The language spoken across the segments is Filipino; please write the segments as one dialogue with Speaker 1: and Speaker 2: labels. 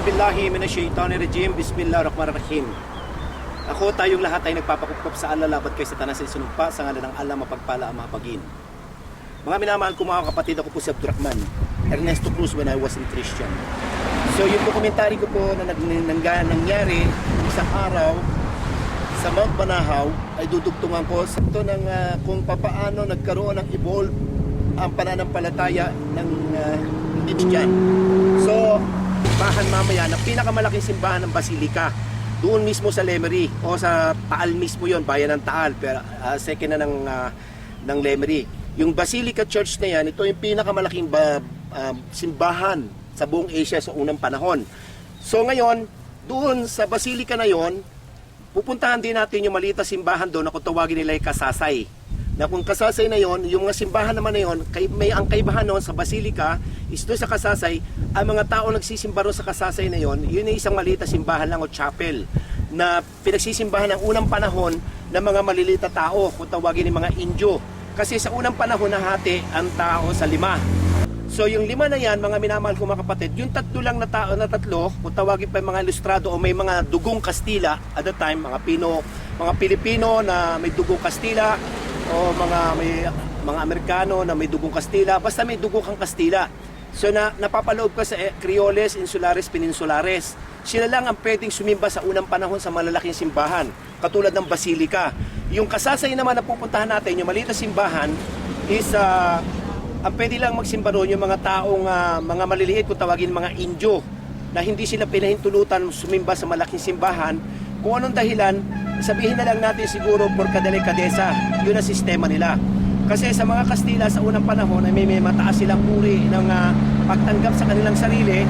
Speaker 1: billahi minasyaitanirrajim. Bismillahirrahmanirrahim. Ako, tayong lahat ay nagpapakupkop sa Allah labat kay Satanas ay sinumpa sa ngalan ng Allah mapagpala ang mapagin. Mga minamahal ko mga kapatid, ako po si Abdurrahman Ernesto Cruz when I was in Christian. So yung dokumentary ko po na nangyari isang araw sa Mount Banahaw ay dudugtungan ko sa ito ng kung papaano nagkaroon ng evolve ang pananampalataya ng Christian. So simbahan mamaya na pinakamalaking simbahan ng Basilica doon mismo sa Lemery o sa Taal mismo yon, bayan ng Taal, pero second na ng Lemery. Yung Basilica Church na yan, ito yung pinakamalaking simbahan sa buong Asia sa unang panahon. So ngayon, doon sa Basilica na yon, pupuntahan din natin yung maliit na simbahan doon na kung tawagin nila ay Kasasay. Na kung Kasasay na yon, yung mga simbahan naman na yon, ang kaibahan noon sa Basilica is doon sa Kasasay, ang mga tao nagsisimba roon sa Kasasay na yon, yun ay isang maliit na simbahan lang o chapel na pinagsisimbahan ng unang panahon ng mga maliliit na tao, kung tawagin ng mga Indio. Kasi sa unang panahon nahati ang tao sa 5. So yung 5 na yan, mga minamahal ko mga kapatid, yung tatlo lang na tao na tatlo, kung tawagin pa yung mga ilustrado o may mga dugong Kastila at the time, mga Pilipino na may dugong Kastila o mga Amerikano na may dugong Kastila, basta may dugong kang Kastila. So napapaloob ka sa Creoles, Insulares, Peninsulares. Sila lang ang pwedeng sumimba sa unang panahon sa malalaking simbahan, katulad ng Basilica. Yung Kasasay naman na pupuntahan natin, yung maliit na simbahan, is ang pwede lang magsimba roon yung mga taong mga maliliit, kung tawagin mga Indio, na hindi sila pinahintulutan sumimba sa malaking simbahan. Kung anong dahilan, sabihin na lang natin siguro por kadelikadesa, yun ang sistema nila. Kasi sa mga Kastila sa unang panahon ay may mataas silang uri ng pagtanggap sa kanilang sarili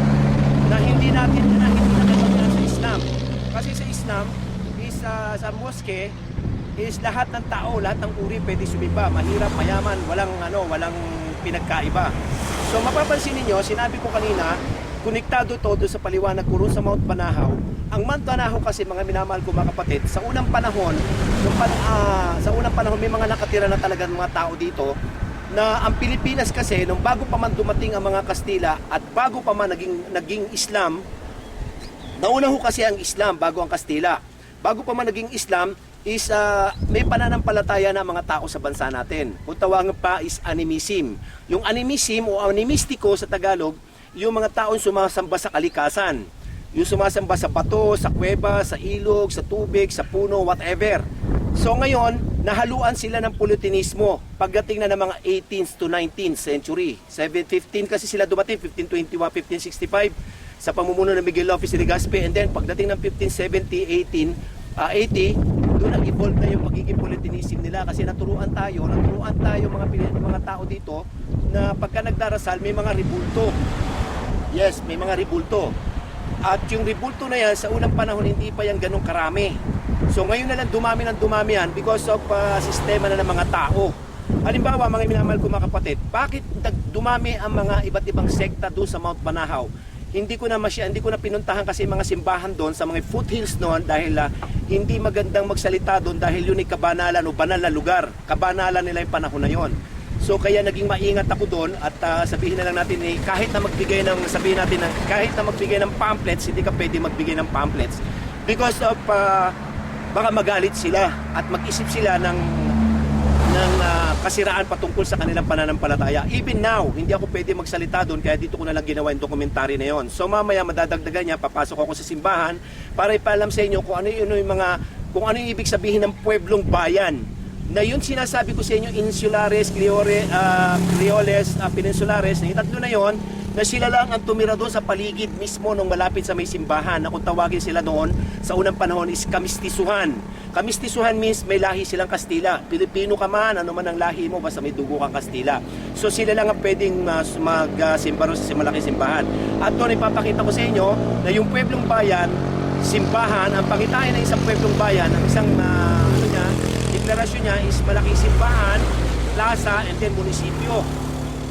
Speaker 1: na hindi natin sa Islam. Kasi sa Islam is sa mosque is lahat ng tao, lahat ng uri pwede sumimba, mahirap, mayaman, walang pinagkaiba. So mapapansin niyo, sinabi ko kanina, konektado to doon sa paliwanag ko ron sa Mount Banahaw. Ang Mount Banahaw kasi, mga minamahal ko mga kapatid, sa unang panahon, may mga nakatira na talagang mga tao dito, na ang Pilipinas kasi, nung bago pa man dumating ang mga Kastila at bago pa man naging Islam, nauna ho kasi ang Islam bago ang Kastila. Bago pa man naging Islam, is may pananampalataya na mga tao sa bansa natin. Kung tawagin pa is animism. Yung animism o animistiko sa Tagalog, yung mga taong sumasamba sa kalikasan. Yung sumasamba sa bato, sa kuweba, sa ilog, sa tubig, sa puno, whatever. So ngayon, nahaluan sila ng Puritanismo pagdating na ng mga 18th to 19th century. 715 kasi sila dumating, 1521, 1565 sa pamumuno ng Miguel Lopez de Legazpi, and then pagdating ng 1570, 80, doon nag-evolve na yung magiging Puritanism nila kasi naturuan tayo mga tao dito na pagka nagdarasal may mga ribulto. Yes, may mga ribulto. At yung ribulto na yan, sa unang panahon hindi pa yan ganun karami. So ngayon na lang dumami yan because of sistema na ng mga tao. Halimbawa, mga minamahal ko mga kapatid, bakit dumami ang mga iba't ibang sekta doon sa Mount Banahaw? Hindi ko na pinuntahan kasi mga simbahan doon sa mga foothills noon dahil hindi magandang magsalita doon dahil yun ay kabanalan o banal na lugar. Kabanalan nila yung panahon na yon. So kaya naging maingat ako doon at sabihin na lang natin kahit na magbigay ng pamphlets, hindi ka pwede magbigay ng pamphlets because of baka magalit sila at mag-isip sila ng kasiraan patungkol sa kanilang pananampalataya. Even now, hindi ako pwede magsalita doon kaya dito ko na lang ginawa yung dokumentary na yon. So mamaya madadagdagan niya, papasok ako sa simbahan para ipaalam sa inyo kung ano yung ibig sabihin ng pueblong bayan. Na yun sinasabi ko sa inyo, Insulares, Creoles, Peninsulares, yung tatlo na yon, na sila lang ang tumira doon sa paligid mismo nung malapit sa may simbahan na kung tawagin sila noon sa unang panahon is Kamistisuhan. Kamistisuhan means may lahi silang Kastila. Pilipino ka man, ano man ang lahi mo, basta may dugo kang Kastila. So sila lang ang pwedeng magsimba ron sa malaking simbahan. At doon ipapakita ko sa inyo na yung pueblong bayan, simbahan, ang pangitain ng isang pueblong bayan, ang isang deklarasyon niya is malaking simbahan, plaza, and then munisipyo.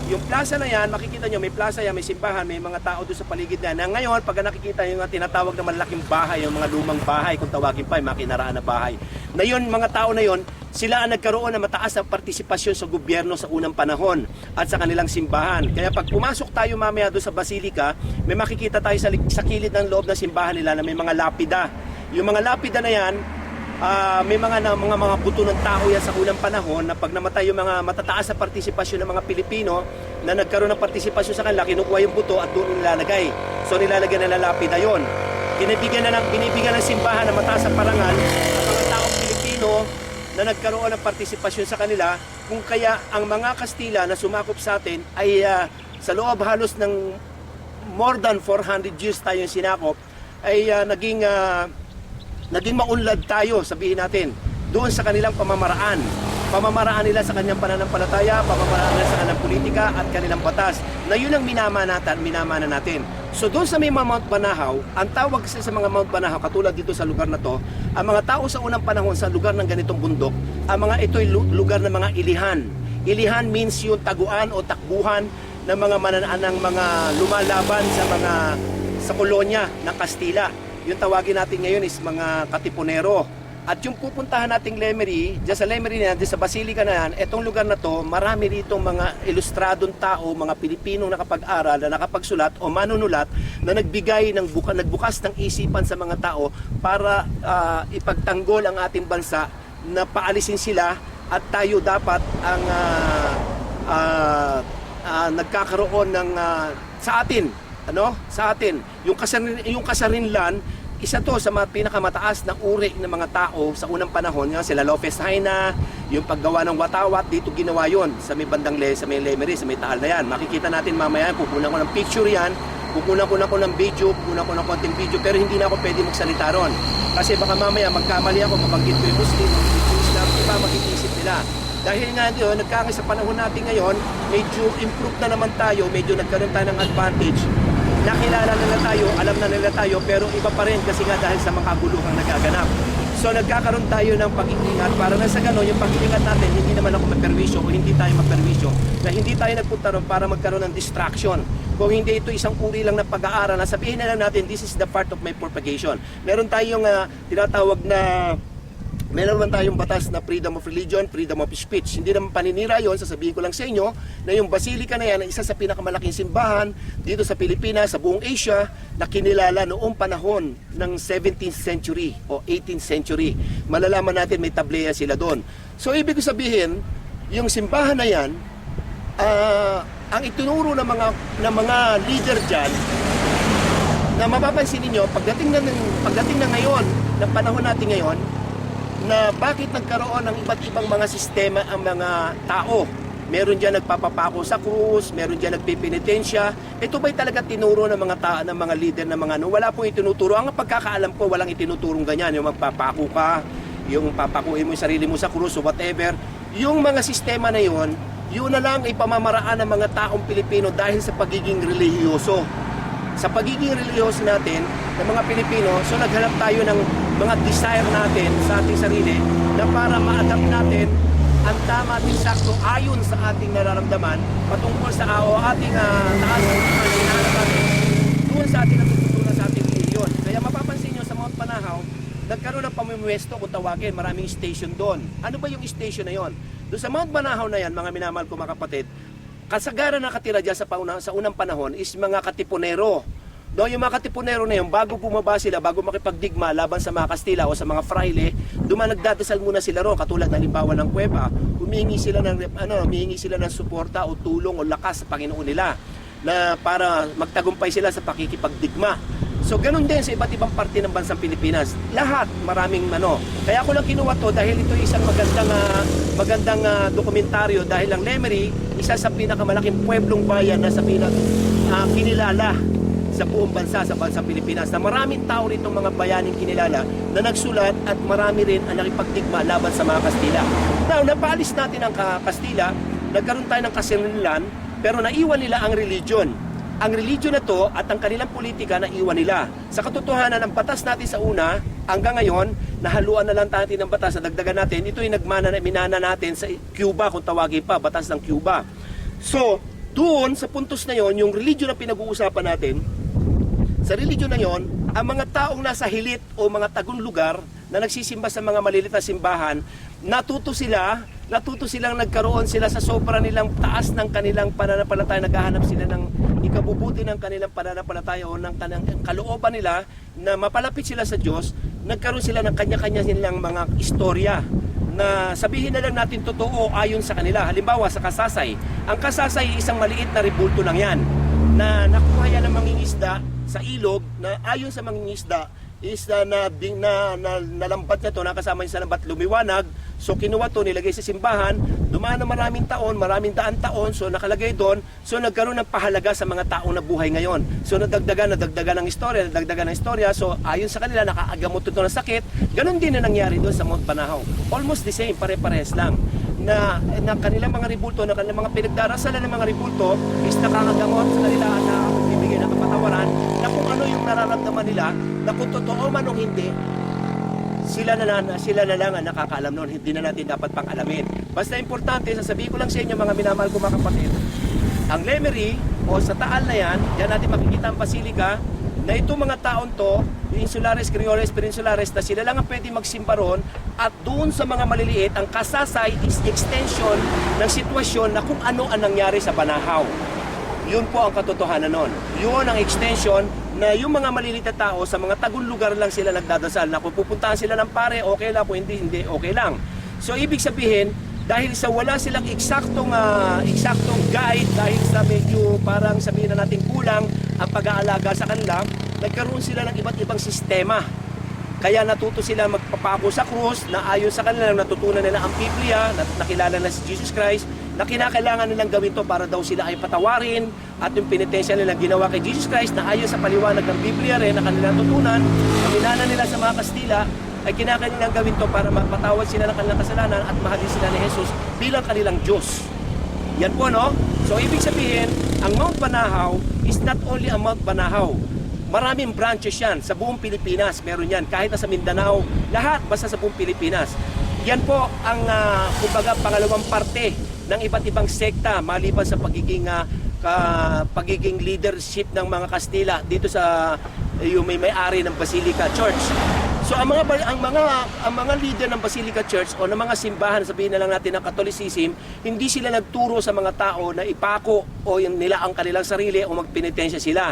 Speaker 1: Yung plaza na yan, makikita nyo, may plaza yan, may simbahan, may mga tao doon sa paligid na. Na ngayon, pag nakikita yung tinatawag na malaking bahay, yung mga lumang bahay, kung tawagin pa, yung mga kinaraan na bahay. Na yun, mga tao na yun, sila ang nagkaroon ng mataas na partisipasyon sa gobyerno sa unang panahon at sa kanilang simbahan. Kaya pag pumasok tayo mamaya doon sa Basilika, may makikita tayo sa kilid ng loob ng simbahan nila na may mga lapida. Yung mga lapida na yan, may mga buto ng tao yan sa unang panahon na pag namatay yung mga matataas na partisipasyon ng mga Pilipino na nagkaroon ng partisipasyon sa kanila, kinukuha yung buto at doon nilalagay. So nilalagyan na lapida yon. Binibigyan ng simbahan na mataas na parangal sa mga taong Pilipino na nagkaroon ng partisipasyon sa kanila, kung kaya ang mga Kastila na sumakop sa atin ay sa loob halos ng more than 400 years tayong sinakop ay naging maunlad tayo, sabihin natin, doon sa kanilang pamamaraan. Pamamaraan nila sa kanyang pananampalataya, pamamaraan nila sa kanilang politika at kanilang batas, na yun ang minamana natin. So doon sa may Mount Banahaw, ang tawag kasi sa mga Mount Banahaw, katulad dito sa lugar na to, ang mga tao sa unang panahon sa lugar ng ganitong bundok, ang mga ito'y lugar ng mga ilihan. Ilihan means yung taguan o takbuhan ng mga mananaan ng mga lumalaban sa kolonya ng Kastila. Yung tawagin natin ngayon is mga katipunero. At yung pupuntahan nating Lemery, dyan sa Lemery na yan, dyan sa Basilika na yan, etong lugar na to, marami rito mga ilustradong tao, mga Pilipinong nakapag-aral, na nakapagsulat o manunulat na nagbigay nagbukas ng isipan sa mga tao para ipagtanggol ang ating bansa na paalisin sila at tayo dapat ang nagkakaroon ng sa atin, yung kasarinlan, isa to sa mga pinakamataas na uri ng mga tao sa unang panahon. Nga sila Lopez Haina, yung paggawa ng watawat, dito ginawa yon sa may bandang sa may Lemery, sa may Taal na yan. Makikita natin mamaya, pupunan ko ng picture yan, pupunan ko ng video, pupunan ko ng konting video, pero hindi na ako pwede magsalita ron. Kasi baka mamaya magkamali ako, mabanggit ko yung Muslim, Islam, iba mag-iisip nila. Dahil nga doon, sa panahon natin ngayon, medyo improved na naman tayo, medyo nagkaroon tayo ng advantage. Nakilala nila tayo, alam na nila tayo, pero iba pa rin kasi nga dahil sa mga kaguluhang nagaganap. So nagkakaroon tayo ng pag-iingat para na sa gano'n, yung pag-iingat natin, hindi naman ako maperwisyo o hindi tayo maperwisyo, na hindi tayo nagpunta ron para magkaroon ng distraction. Kung hindi ito isang uri lang ng pag-aaral, na sabihin na lang natin, this is the part of my propagation. Meron tayong tinatawag na meron man tayong batas na freedom of religion, freedom of speech. Hindi naman paninira yon, sasabihin ko lang sa inyo na yung Basilika na yan ay isa sa pinakamalaking simbahan dito sa Pilipinas, sa buong Asia, na kinilala noong panahon ng 17th century o 18th century. Malalaman natin may tableya sila doon. So ibig sabihin, yung simbahan na yan, ang itinuro ng mga leader dyan, na mapapansin niyo pagdating na ngayon, ng panahon natin ngayon, na bakit nagkaroon ng iba't ibang mga sistema ang mga tao. Meron dyan nagpapapako sa krus, meron dyan nagpipinitensya. Ito ba'y talaga tinuro ng mga leader ng mga ano? Wala pong itinuturo. Ang pagkakaalam ko, walang itinuturong ganyan. Yung magpapako ka, yung papakuin mo yung sarili mo sa krus o whatever. Yung mga sistema na yun na lang ipamamaraan ng mga taong Pilipino dahil sa pagiging relihiyoso. Sa pagiging relihiyoso natin, ng mga Pilipino, so naghanap tayo ng mga desire natin sa ating sarili na para ma-adapt natin ang tama at sakto ayon sa ating nararamdaman patungkol sa ating taas ng natin doon sa ating natututunan sa ating reliyon. Kaya mapapansin nyo sa Mount Banahaw, nagkaroon ng pamimwesto kung tawagin, maraming station doon. Ano ba yung station na yon? Doon sa Mount Banahaw na yan, mga minamahal ko mga kapatid, kasagaran na nakatira dyan sa unang panahon is mga katipunero. No, yung mga katipunero na yun, bago bumaba sila, bago makipagdigma laban sa mga Kastila o sa mga fraile, nagdadasal muna sila ron, katulad ng halimbawa ng kuweba, humihingi sila ng suporta o tulong o lakas sa Panginoon nila na para magtagumpay sila sa pakikipagdigma. So ganun din sa iba't ibang parte ng bansang Pilipinas. Lahat, maraming Kaya ako lang kinuha to dahil ito isang magandang dokumentaryo dahil ang Lemery, isa sa pinakamalaking pueblong bayan na sa kinilala sa buong bansa, sa bansang Pilipinas, na maraming tao rito mga bayaning kinilala na nagsulat at marami rin ang nakipagdigma laban sa mga Kastila. Now, napaalis natin ang Kastila, nagkaroon tayo ng kasarinlan, pero naiwan nila ang religion. Ang religion na to at ang kanilang politika naiwan nila. Sa katotohanan, ang batas natin sa una, hanggang ngayon, nahaluan na lang natin ng batas na dagdagan natin. Ito yung minana natin sa Cuba, kung tawagin pa, batas ng Cuba. So, doon sa puntos na yon, yung religion na pinag-uusapan natin, sa religion na yon, ang mga taong nasa hilit o mga tagong lugar na nagsisimba sa mga maliliit na simbahan, natuto silang nagkaroon sila sa sobra nilang taas ng kanilang pananampalataya, naghahanap sila ng ikabubuti ng kanilang pananampalataya o ng kanilang kalooban nila na mapalapit sila sa Diyos. Nagkaroon sila ng kanya-kanya nilang mga istorya na sabihin na lang natin totoo ayon sa kanila. Halimbawa sa Kasasay. Ang Kasasay isang maliit na rebulto lang yan na nakuha yan ng mangingisda sa ilog na ayon sa mangingisda is nalambat niya to, nakasama niya sa lambat, lumiwanag. So kinuha to, nilagay sa simbahan, dumaan na maraming taon, maraming daan taon, so nakalagay doon, so nagkaroon ng pahalaga sa mga taong nabuhay ngayon. So nadagdagan ng istorya, so ayon sa kanila, nakaagamot ito ng sakit. Ganon din na nangyari doon sa Mount Banahaw. Almost the same, pare-pares lang. Na kanilang mga rebulto, na kanilang mga pinagdarasalan ng mga rebulto is nakakagamot sa kanila at nakakabibigay ng kapatawaran na kung ano yung nararamdaman nila, na kung totoo man o hindi, sila na lang ang nakakaalam noon. Hindi na natin dapat pang alamin. Basta importante, sasabihin ko lang sa inyo mga minamahal ko mga kapatid, ang Lemery o sa Taal na yan, diyan natin makikita ang basilika, na itong mga taon to, yung Insulares, Criolles, Peninsulares, na sila lang ang pwede magsimba ron, at doon sa mga maliliit, ang Kasasay is extension ng sitwasyon na kung ano ang nangyari sa Banahaw. Yun po ang katotohanan nun. Yun ang extension na yung mga maliliit na tao sa mga tagong lugar lang sila nagdadasal, na kung pupuntahan sila ng pare, okay lang, kung hindi, okay lang. So ibig sabihin, dahil sa wala silang eksaktong guide, dahil sa medyo parang sabihin na natin kulang ang pag-aalaga sa kanila, nagkaroon sila ng iba't ibang sistema. Kaya natuto sila magpapako sa krus, na ayon sa kanila natutunan nila ang Biblia, nakilala na si Jesus Christ, na kinakailangan nilang gawin to para daw sila ay patawarin, at yung penitensya nilang ginawa kay Jesus Christ na ayon sa paliwanag ng Biblia rin na kanilang tutunan, ang minana nila sa mga Kastila, ay kinakailangan gawin to para mapatawad sila ng kanilang kasalanan at mahalin sila ni Jesus bilang kanilang Diyos. Yan po, no? So ibig sabihin, ang Mount Banahaw is not only a Mount Banahaw. Maraming branches yan sa buong Pilipinas. Meron yan kahit na sa Mindanao, lahat basta sa buong Pilipinas. Yan po ang kumbaga pangalawang parte ng iba't ibang sekta maliban sa pagiging leadership ng mga Kastila dito sa yung may-ari ng Basilica Church. So ang mga leader ng Basilica Church o ng mga simbahan, sabihin na lang natin ng Catholicism, hindi sila nagturo sa mga tao na ipako o nila ang kanilang sarili o magpenitensya sila.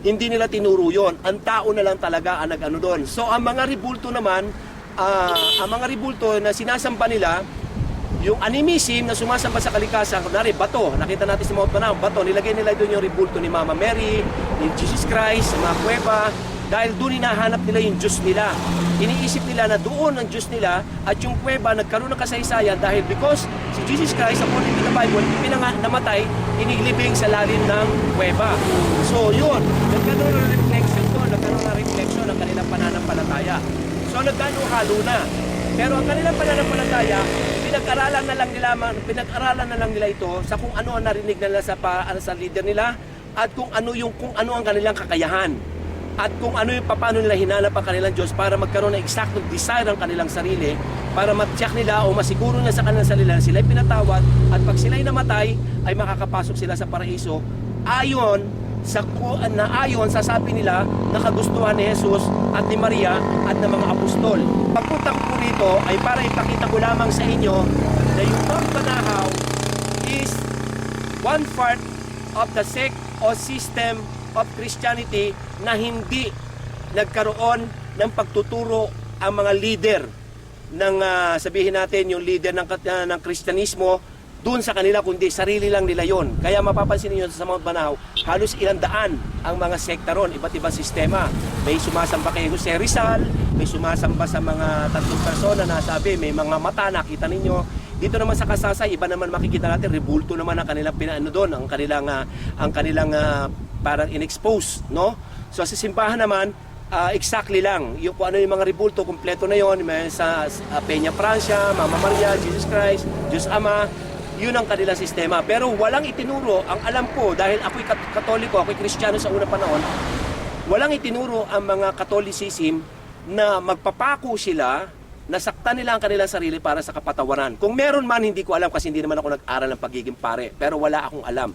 Speaker 1: Hindi nila tinuro yon. Ang tao na lang talaga ang nag-ano doon. So ang mga rebulto naman, ang mga rebulto na sinasamba nila, yung animism na sumasamba sa kalikasan, kunwari bato, nakita natin sa Mount Banahaw, bato, nilagay nila doon yung rebulto ni Mama Mary, ni Jesus Christ, sa mga kuweba, dahil doon hinahanap nila yung Diyos nila. Iniisip nila na doon ang Diyos nila, at yung kuweba nagkaroon ng kasaysayan dahil because si Jesus Christ, according to the Bible, namatay, inilibing sa lalim ng kuweba. So yun, nagkaroon ng reflection doon, nagkaroon ng reflection ng kanilang pananampalataya. So nagkano-halo na. Pero ang kanilang pananampalataya, pinag-aralan na lang nila ito sa kung ano ang narinig nila sa leader nila, at kung ano ang kanilang kakayahan. At kung ano yung paano nila hinanap ang kanilang Diyos para magkaroon ng eksaktong desire ng kanilang sarili, para matyak nila o masiguro na sa kanilang sarili na sila ay pinatawad, at pag sila ay namatay ay makakapasok sila sa paraiso ayon sa sabi nila na kagustuhan ni Jesus at ni Maria at ng mga apostol. Pagpunta ko po rito ay para ipakita ko lamang sa inyo na yung Mount Banahaw is one part of the sect o system of Christianity na hindi nagkaroon ng pagtuturo ang mga leader ng sabihin natin yung leader ng Kristyanismo doon sa kanila, kundi sarili lang nila yon. Kaya mapapansin niyo sa Mount Banahaw, halos ilang daan ang mga sekta ron, iba't ibang sistema. May sumasamba kay Jose Rizal, may sumasamba sa mga tatlong persona na sabi may mga mata, nakita ninyo. Dito naman sa Kasasay, iba naman makikita natin, rebulto naman ang kanilang pinaano doon, ang kanilang parang in-expose, no? So sa simbahan naman, exactly lang, yung kung ano yung mga rebulto, kumpleto na yon. May sa Peña Francia, Mama Maria, Jesus Christ, Diyos Ama, yun ang kanilang sistema. Pero walang itinuro, ang alam ko, dahil ako'y Katoliko, ako'y Kristiyano sa unang panahon, walang itinuro ang mga Catholicism na magpapako sila, nasaktan nila ang kanilang sarili para sa kapatawaran. Kung meron man, hindi ko alam kasi hindi naman ako nag-aral ng pagiging pare, pero wala akong alam.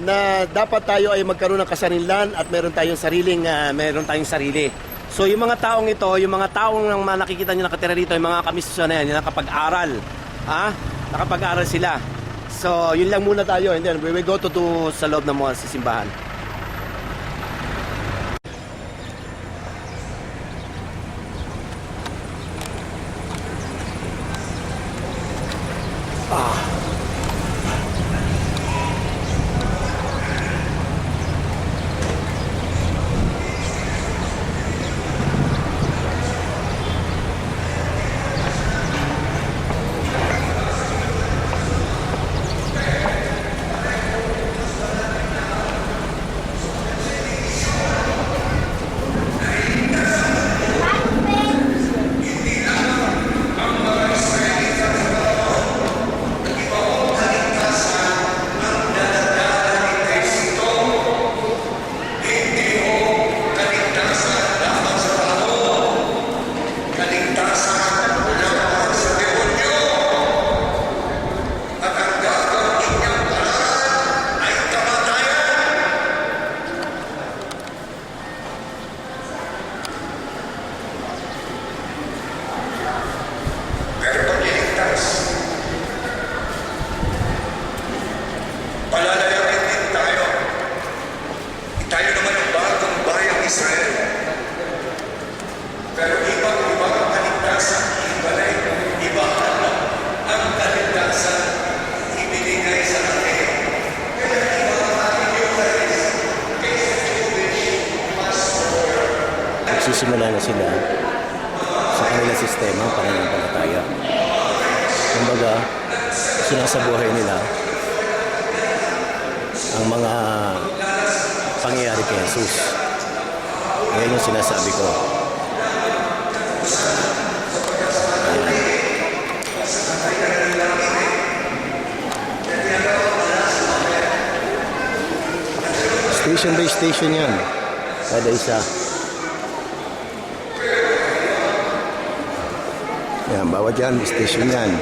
Speaker 1: na dapat tayo ay magkaroon ng kasarilan at meron tayong sarili. So yung mga taong ito, yung mga taong nang nakikita niyo nakatira dito, yung mga kamisyon na yan, yung nakapag-aral. Nakapag-aral sila. So yun lang muna tayo, and then we will go to sa loob ng mga simbahan.
Speaker 2: Palalayain din tayo. Tayo naman ang bagong bayang Israel. Pero ibang-iba ang kaligtasan, iba ang kaligtasan ibinigay sa atin. Kaya iba ang ating Eucharist kaysa Jewish pastor.
Speaker 1: Nagsisimula na sila sa kanilang sistema ng pananampalataya. Kumbaga, sinasabuhay nila ang mga pangyayari kay Jesus. Ngayon yung sinasabi ko. Station by station yan. Kada isa. Yan, bawat yan, station yan.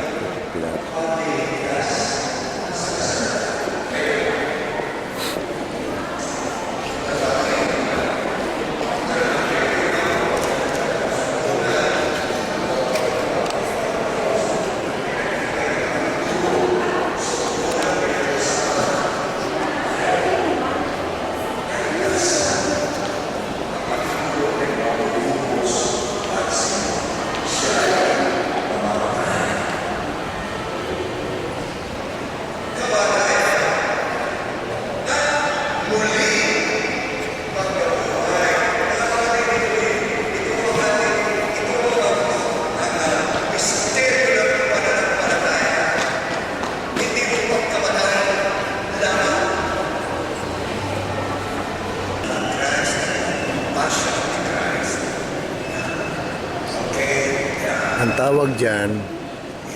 Speaker 1: Ang tawag dyan,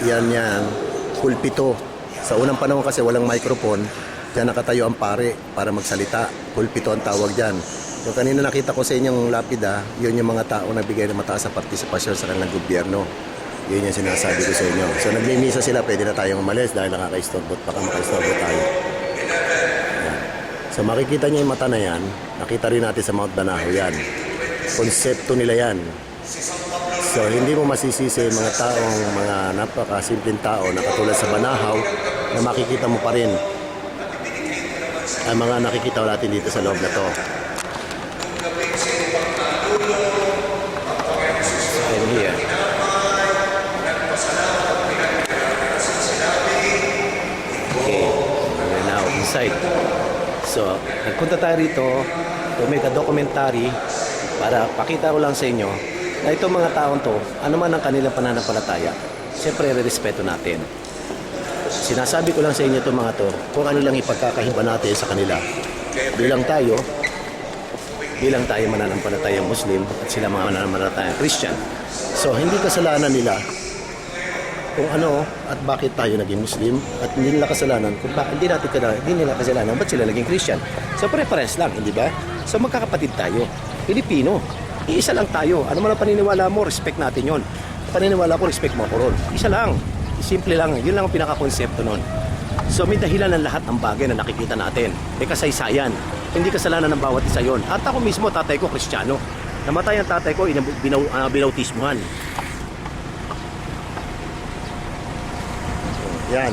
Speaker 1: yan, pulpito. Sa unang panahon kasi walang microphone, dyan nakatayo ang pare para magsalita. Pulpito ang tawag dyan. Yung kanina nakita ko sa inyong lapida, yun yung mga tao na bigay ng mataas sa partisipasyon sa kanilang gobyerno. Yun yung sinasabi ko sa inyo. So nagmimisa sila, pwede na tayong umalis dahil nakaka-istorbo, baka maka-istorbo tayo. Yan. So makikita niyo yung mata na yan, nakita rin natin sa Mount Banahaw yan. Konsepto nila yan. So, hindi mo masisisi mga taong, mga napakasimpleng tao na katulad sa Banahaw na makikita mo pa rin ang mga nakikita natin dito sa loob na to. And here. Okay, we're now inside. So, nagpunta tayo rito to make a documentary para pakita ko lang sa inyo na itong mga taong to, ano man ang kanilang pananampalataya, siyempre re-respeto natin. Sinasabi ko lang sa inyo itong mga to, kung ano lang ipagkakahiba natin sa kanila. Bilang tayo mananampalatayang Muslim at sila mga mananampalatayang Christian. So, hindi kasalanan nila kung ano at bakit tayo naging Muslim at hindi nila kasalanan kung bakit hindi nila kasalanan ba't sila naging Christian. So, pare-pares lang, hindi ba? So, magkakapatid tayo. Pilipino. Iisa lang tayo. Ano man ang paniniwala mo, respect natin yon. Paniniwala ko, respect mo ako ron. Isa lang. Simple lang. Yun lang ang pinaka-konsepto nun. So may dahilan ng lahat ng bagay na nakikita natin. May kasaysayan. Hindi kasalanan ng bawat isa yon. At ako mismo, tatay ko, Kristiyano. Namatay ang tatay ko, binautismuhan. Yan.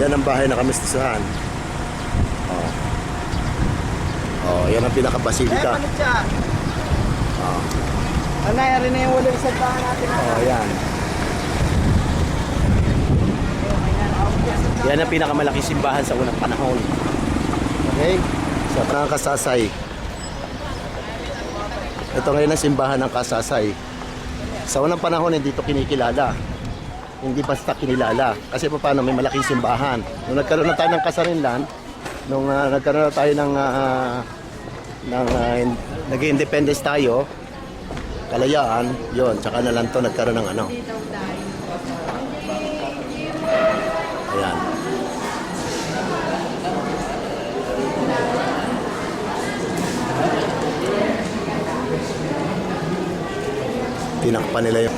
Speaker 1: Yan ang bahay na kamistisahan. Yan ang pinaka-basilika.
Speaker 3: Nangyari na yung walang saltahan natin.
Speaker 1: Yan. Yan ang pinakamalaking simbahan sa unang panahon. Okay? Sa Parang Kasasay. Ito ngayon ang simbahan ng Kasasay. Sa unang panahon, hindi ito kinikilala. Hindi basta kinilala. Kasi paano, may malaking simbahan. Nung nagkaroon na tayo ng kasarinlan, nung nagkaroon na tayo ng nag-independence tayo, kalayaan, yon, tsaka na lang to nagkaroon ng ano. Ayan. Tinakpan nila yung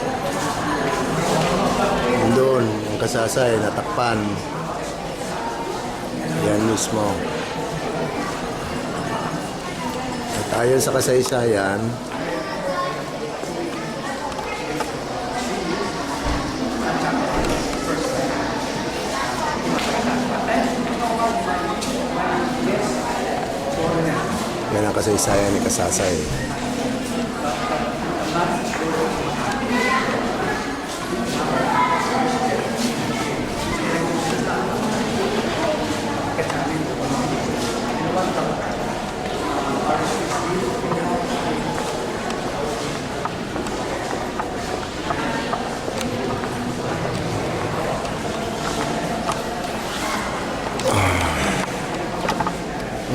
Speaker 1: doon, yung Kasasay, natakpan. Yan mismo. At ayon sa kasaysayan, yan ang kasaysayan ni Kasasay.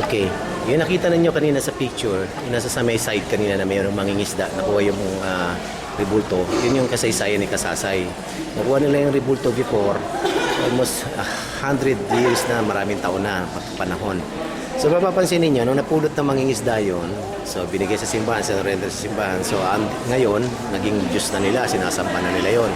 Speaker 1: Okay. Yung nakita ninyo kanina sa picture, yung nasa sa may side kanina na mayroong mangingisda, nakuha yung ribulto, yun yung kasaysayan ni Kasasay. Nakuha nila yung ribulto before, almost 100 years na, maraming taon na panahon. So mapapansin ninyo, nung napulot ng mangingisda yun, so binigay sa simbahan, sinurrender sa simbahan, so ngayon, naging Diyos na nila, sinasamba na nila yun.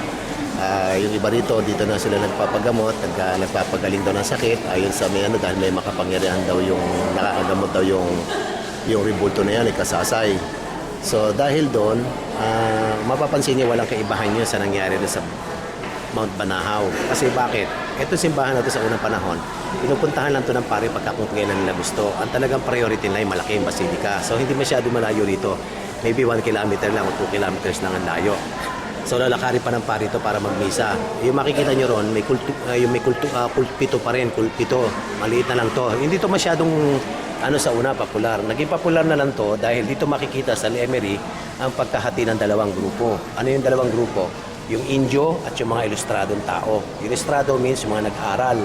Speaker 1: Yung iba dito na sila nagpapagamot, nagpapagaling daw ng sakit, ayon sa may dahil may makapangyarihan daw yung nakakagamot daw yung ribulto na yan, ni Kasasay. So dahil doon, mapapansin niyo walang kaibahan yun sa nangyari sa Mount Banahaw. Kasi bakit? Ito simbahan na ito sa unang panahon, pinupuntahan lang ito ng pare pagka kung kailan nila gusto. Ang talagang priority nila ay malaking basilika. So hindi masyado malayo rito. Maybe 1 kilometer lang o 2 kilometers lang ang layo. So lalakarin pa ng pare ito para magmisa. Yung makikita nyo ron, may pulpito pa rin, pulpito. Maliit na lang to. Hindi to masyadong sa una popular. Naging popular na lang to dahil dito makikita sa Lemery ang pagkahati ng dalawang grupo. Ano yung dalawang grupo? Yung Indio at yung mga ilustradong tao. Ilustrado means yung mga nag-aral.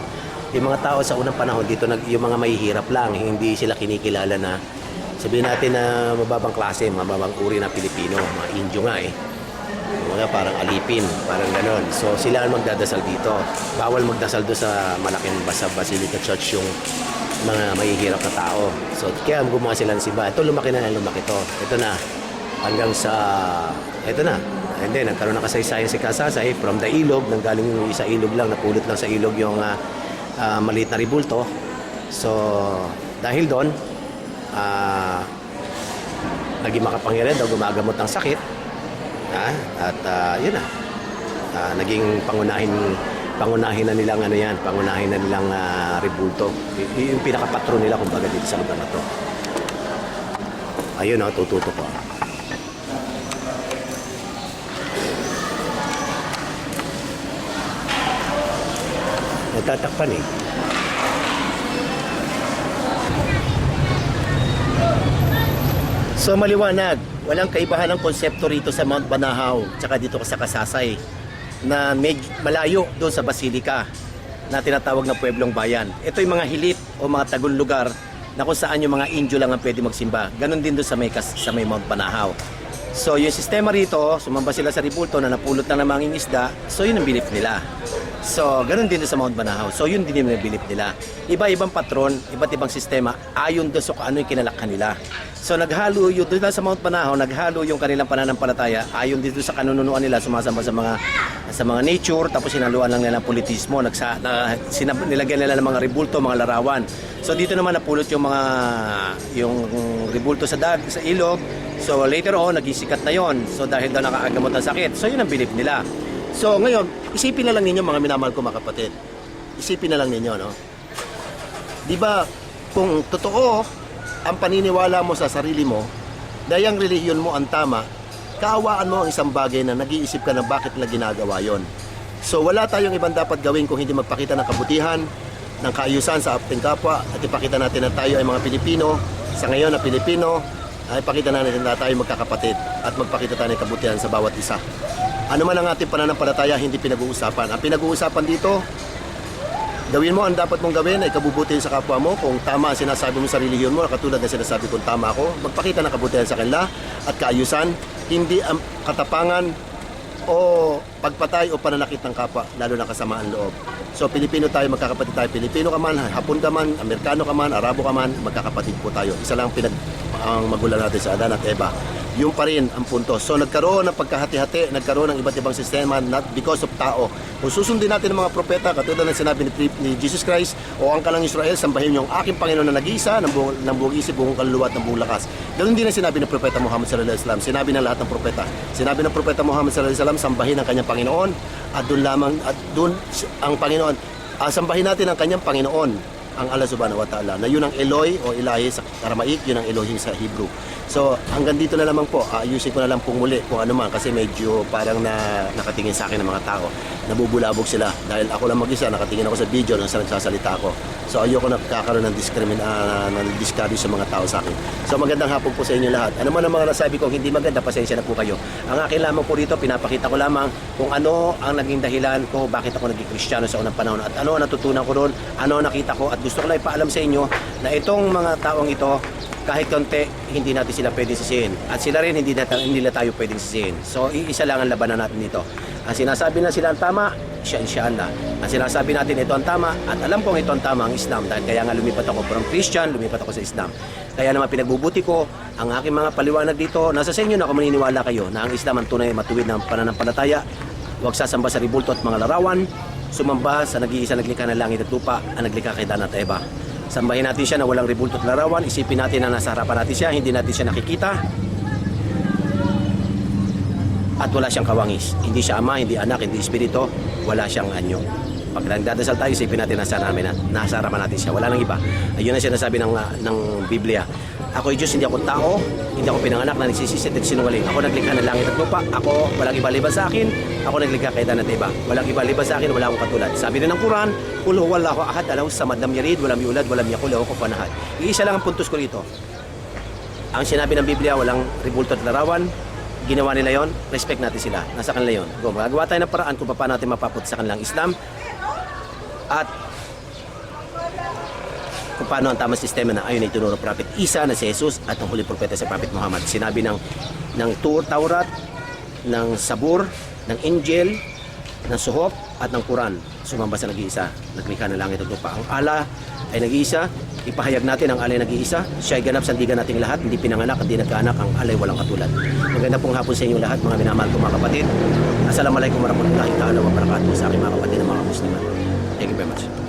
Speaker 1: Yung mga tao sa unang panahon dito, yung mga mahihirap lang, hindi sila kinikilala na sabihin natin na mababang klase, mababang uri na Pilipino, mga Indio nga mga parang alipin, parang ganon. So sila ang magdadasal dito. Bawal magdasal doon sa malaking Basilica Church yung mga mahihirap na tao. So kaya gumawa sila ng simbahan. Ito lumaki na lumaki to. Ito na hanggang sa ito na. And then nagkaroon ng kasaysayan si Kasasay from the ilog, nanggaling yung isa ilog lang, napulot lang sa ilog yung maliit na ribulto. So dahil doon naging makapangyarihan daw, gumagamot ng sakit. At yun na, naging pangunahin na nilang pangunahin na nilang ribulto. Yung pinakapatron nila kumbaga dito sa lugar na to. Ayun tututo ko. Nagtatakpan So maliwanag, walang kaibahan ng konsepto rito sa Mount Banahaw tsaka dito sa Kasasay na malayo doon sa Basilika na tinatawag na Pueblong Bayan. Ito yung mga hilit o mga tagong lugar na kung saan yung mga Indio lang ang pwede magsimba. Ganon din doon sa may Mount Banahaw. So yung sistema rito, sumamba sila sa ribulto na napulot na ng mga isda, so yun ang belief nila. So, ganun din sa Mount Banahaw. So, yun din yung nabilip nila. Iba-ibang patron, iba't ibang sistema, ayon doon sa kung ano yung kinalakhan nila. So, naghalo yun, doon sa Mount Banahaw, naghalo yung kanilang pananampalataya, ayon dito sa kanununuan nila, sumasamba sa mga nature, tapos sinaluan lang nila ng politismo, nilagyan nila ng mga ribulto, mga larawan. So, dito naman napulot yung ribulto sa ilog. So, later on, naging sikat na yon. So, dahil daw nakaagamot ng sakit. So, yun ang bilip nila. So ngayon, isipin na lang ninyo mga minamahal ko mga kapatid. Isipin na lang ninyo, no? Di ba, kung totoo ang paniniwala mo sa sarili mo, na yung relihiyon mo ang tama, kaawaan mo ang isang bagay na nag-iisip ka na bakit nila ginagawa yon. So wala tayong ibang dapat gawin kung hindi magpakita ng kabutihan, ng kaayusan sa ating kapwa, at ipakita natin na tayo ay mga Pilipino, sa ngayon na Pilipino, ay ipakita natin na tayo magkakapatid at magpakita tayo ng kabutihan sa bawat isa. Ano man ang ating pananampalataya, hindi pinag-uusapan. Ang pinag-uusapan dito, gawin mo ang dapat mong gawin ay kabubutin sa kapwa mo. Kung tama ang sinasabi mo sa relihiyon mo, katulad ng sinasabi kong tama ako, magpakita ng kabutihan sa kanila at kaayusan, hindi ang katapangan o pagpatay o pananakit ng kapwa, lalo na kasamaan loob. So Pilipino tayo, magkakapatid tayo. Pilipino ka man, Hapon ka man, Amerikano ka man, Arabo ka man, magkakapatid po tayo. Isa lang ang magulang natin sa Adan at Eva. Yung pa rin ang punto. So nagkaroon ng pagkahati-hati, nagkaroon ng iba't ibang sistema, not because of tao. Kung susundin natin ng mga propeta, katulad ng sinabi ni Jesus Christ, o ang kalang Israel, sambahin niyo ang aking Panginoon na nag-iisa, ng buong isip, buong kaluluwa at ng buong lakas. Ganun din ang sinabi ng propeta Muhammad sallallahu alaihi wasallam. Sinabi ng lahat ng propeta. Sinabi ng propeta Muhammad sallallahu alaihi wasallam, sambahin ang kanyang Panginoon, at doon ang Panginoon, sambahin natin ang kanyang Panginoon, ang Allah subhanahu wa ta'ala, na yun ang Eloy o Ilahi sa Aramaik, yun ang Elohim sa Hebrew. So hanggang dito na lamang po, ayusin ko na lang pong muli kung ano man, kasi medyo parang nakatingin sa akin ng mga tao, nabubulabog sila dahil ako lang mag-isa, nakatingin ako sa video nang nagsasalita ako. So ayoko nakakaroon ng discourage sa mga tao sa akin. So magandang hapon po sa inyo lahat. Ano man ang mga nasabi kong hindi maganda, pasensya na po kayo. Ang akin lamang po dito, pinapakita ko lamang kung ano ang naging dahilan ko bakit ako naging Kristiyano sa unang panahon, at ano ang natutunan ko doon, ano ang nakita ko, at gusto ko lang ipaalam sa inyo na itong mga taong ito, kahit konti, hindi natin sila pwedeng sisihin. At sila rin, hindi nila tayo pwedeng sisihin. So, isa lang ang labanan natin dito. Ang sinasabi na sila ang tama, inshallah. Ang sinasabi natin ito ang tama, at alam kong ito ang tama, ang Islam. Dahil kaya nga lumipat ako from Christian, lumipat ako sa Islam. Kaya naman pinagbubuti ko ang aking mga paliwanag dito. Nasa sa inyo na kung maniniwala kayo na ang Islam ang tunay matuwid ng pananampalataya. Huwag sasamba sa ribulto at mga larawan. Sumamba sa nag-iisa naglikha ng langit at lupa, ang naglikha kay Dan at Eva. Sambahin natin siya na walang ribulto at larawan. Isipin natin na nasa harapan natin siya, hindi natin siya nakikita. At wala siyang kawangis. Hindi siya ama, hindi anak, hindi espiritu. Wala siyang anyo. Pag nagdadasal tayo, isipin natin nasa harapan natin siya. Wala nang iba. Ayun ang sinasabi ng Biblia. Ako ay Diyos, hindi ako tao. Hindi ako pinanganak na nagsisisi at sinungaling. Ako naglikha ng langit at lupa. Ako, walang iba liban sa akin. Ako naglikha kay Dan at Eva. Walang iba liban sa akin, wala akong katulad. Sabi din ng Quran, Qul huwallahu ahad, Allahu samad, lam yalid, walam yulad, walam yakul lahu kufuwan ahad. Iisa lang ang puntos ko rito. Ang sinabi ng Biblia, walang ribulto at larawan. Ginawa nila yon, respect natin sila. Nasa kanila yon. Magagawa tayo ng paraan kung paano natin mapapunta sa kanilang Islam. At kung paano ang tamang sistema na ayon ay tinuro ng Prophet Isa na si Jesus at ang huling propeta sa Prophet Muhammad. Sinabi ng Taurat, ng Sabur, ng Injil, ng Suhop at ng Quran. Sumamba sa nag-iisa, naglikha ng langit at lupa. Ang Allah ay nag-iisa, ipahayag natin ang Allah ay nag-iisa. Siya ay ganap sa sandigan nating lahat, hindi pinanganak, hindi nagkaanak, ang Allah ay walang katulad. Maganda pong hapon sa inyo lahat, mga minamahal ko mga kapatid. Assalamualaikum warahmatullahi wabarakatuh sa aking mga kapatid na mga Musliman. Thank you very much.